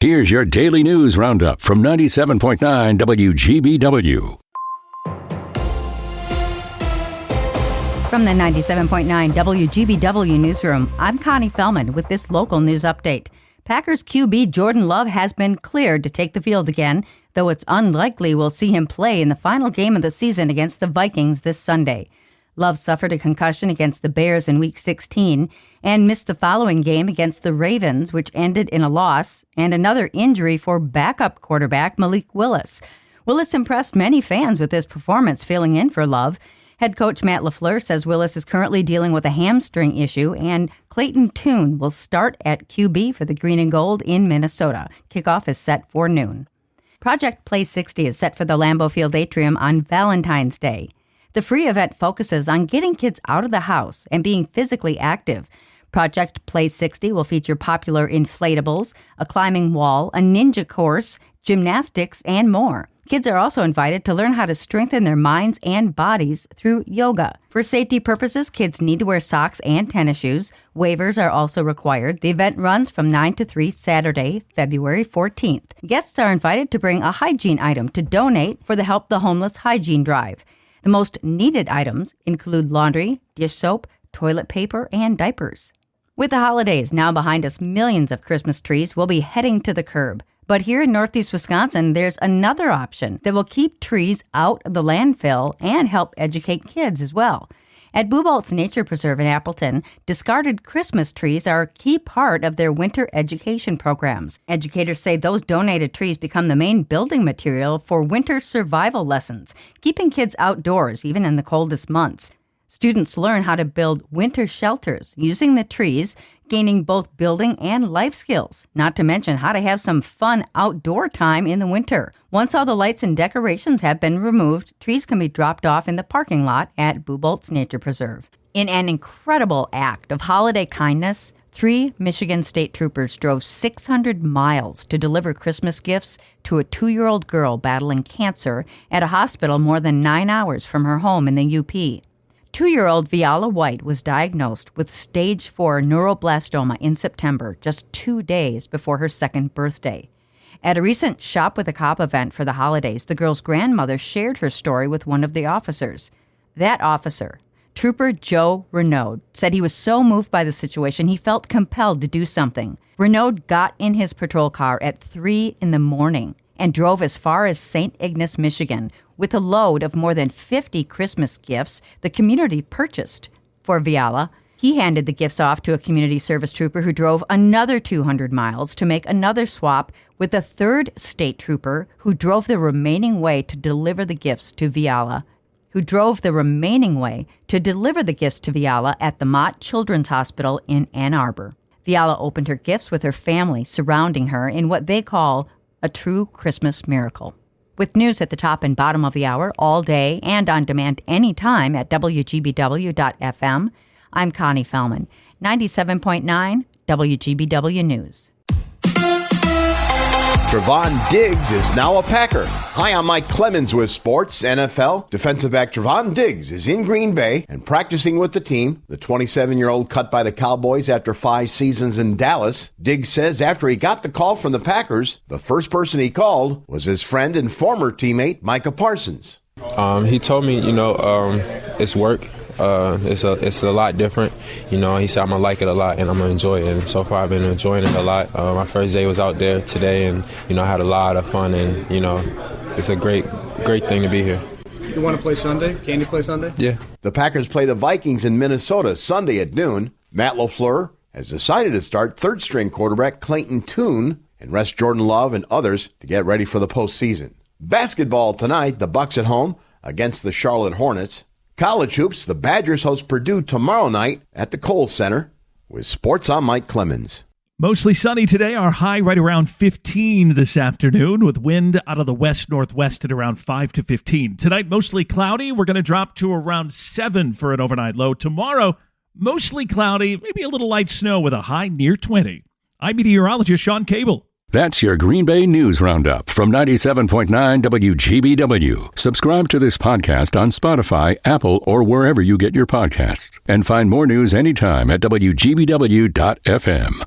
Here's your daily news roundup from 97.9 WGBW. From the 97.9 WGBW newsroom, I'm Connie Fellman with this local news update. Packers QB Jordan Love has been cleared to take the field again, though it's unlikely we'll see him play in the final game of the season against the Vikings this Sunday. Love suffered a concussion against the Bears in Week 16 and missed the following game against the Ravens, which ended in a loss, and another injury for backup quarterback Malik Willis. Willis impressed many fans with his performance filling in for Love. Head coach Matt LaFleur says Willis is currently dealing with a hamstring issue, and Clayton Tune will start at QB for the Green and Gold in Minnesota. Kickoff is set for noon. Project Play 60 is set for the Lambeau Field Atrium on Valentine's Day. The free event focuses on getting kids out of the house and being physically active. Project Play 60 will feature popular inflatables, a climbing wall, a ninja course, gymnastics, and more. Kids are also invited to learn how to strengthen their minds and bodies through yoga. For safety purposes, kids need to wear socks and tennis shoes. Waivers are also required. The event runs from 9 to 3 Saturday, February 14th. Guests are invited to bring a hygiene item to donate for the Help the Homeless Hygiene Drive. The most needed items include laundry, dish soap, toilet paper, and diapers. With the holidays now behind us, millions of Christmas trees will be heading to the curb. But here in Northeast Wisconsin, there's another option that will keep trees out of the landfill and help educate kids as well. At Bubolt's Nature Preserve in Appleton, discarded Christmas trees are a key part of their winter education programs. Educators say those donated trees become the main building material for winter survival lessons, keeping kids outdoors even in the coldest months. Students learn how to build winter shelters using the trees, gaining both building and life skills, not to mention how to have some fun outdoor time in the winter. Once all the lights and decorations have been removed, trees can be dropped off in the parking lot at Bubolt's Nature Preserve. In an incredible act of holiday kindness, 3 Michigan State Troopers drove 600 miles to deliver Christmas gifts to a 2-year-old girl battling cancer at a hospital more than 9 hours from her home in the UP. 2-year-old Viola White was diagnosed with stage 4 neuroblastoma in September, just 2 days before her second birthday. At a recent Shop with a Cop event for the holidays, the girl's grandmother shared her story with one of the officers. That officer, Trooper Joe Renaud, said he was so moved by the situation he felt compelled to do something. Renaud got in his patrol car at 3 in the morning and drove as far as St. Ignace, Michigan, with a load of more than 50 Christmas gifts the community purchased for Viola. He handed the gifts off to a community service trooper who drove another 200 miles to make another swap with a third state trooper who drove the remaining way to deliver the gifts to Viola, at the Mott Children's Hospital in Ann Arbor. Viola opened her gifts with her family surrounding her in what they call a true Christmas miracle. With news at the top and bottom of the hour all day and on demand anytime at WGBW.FM, I'm Connie Fellman, 97.9 WGBW News. Trevon Diggs is now a Packer. Hi, I'm Mike Clemens with Sports NFL. Defensive back Trevon Diggs is in Green Bay and practicing with the team. The 27-year-old cut by the Cowboys after 5 seasons in Dallas. Diggs says after he got the call from the Packers, the first person he called was his friend and former teammate Micah Parsons. He told me, it's work. It's a lot different. He said I'm going to like it a lot and I'm going to enjoy it. And so far I've been enjoying it a lot. My first day was out there today and, I had a lot of fun and, it's a great thing to be here. You want to play Sunday? Can you play Sunday? Yeah. The Packers play the Vikings in Minnesota Sunday at noon. Matt LaFleur has decided to start third-string quarterback Clayton Tune and rest Jordan Love and others to get ready for the postseason. Basketball tonight, the Bucks at home against the Charlotte Hornets. College hoops, the Badgers host Purdue tomorrow night at the Kohl Center. With sports, I'm Mike Clemens. Mostly sunny today. Our high right around 15 this afternoon with wind out of the west-northwest at around 5 to 15. Tonight, mostly cloudy. We're going to drop to around 7 for an overnight low. Tomorrow, mostly cloudy, maybe a little light snow with a high near 20. I'm meteorologist Sean Cable. That's your Green Bay News Roundup from 97.9 WGBW. Subscribe to this podcast on Spotify, Apple, or wherever you get your podcasts. And find more news anytime at WGBW.FM.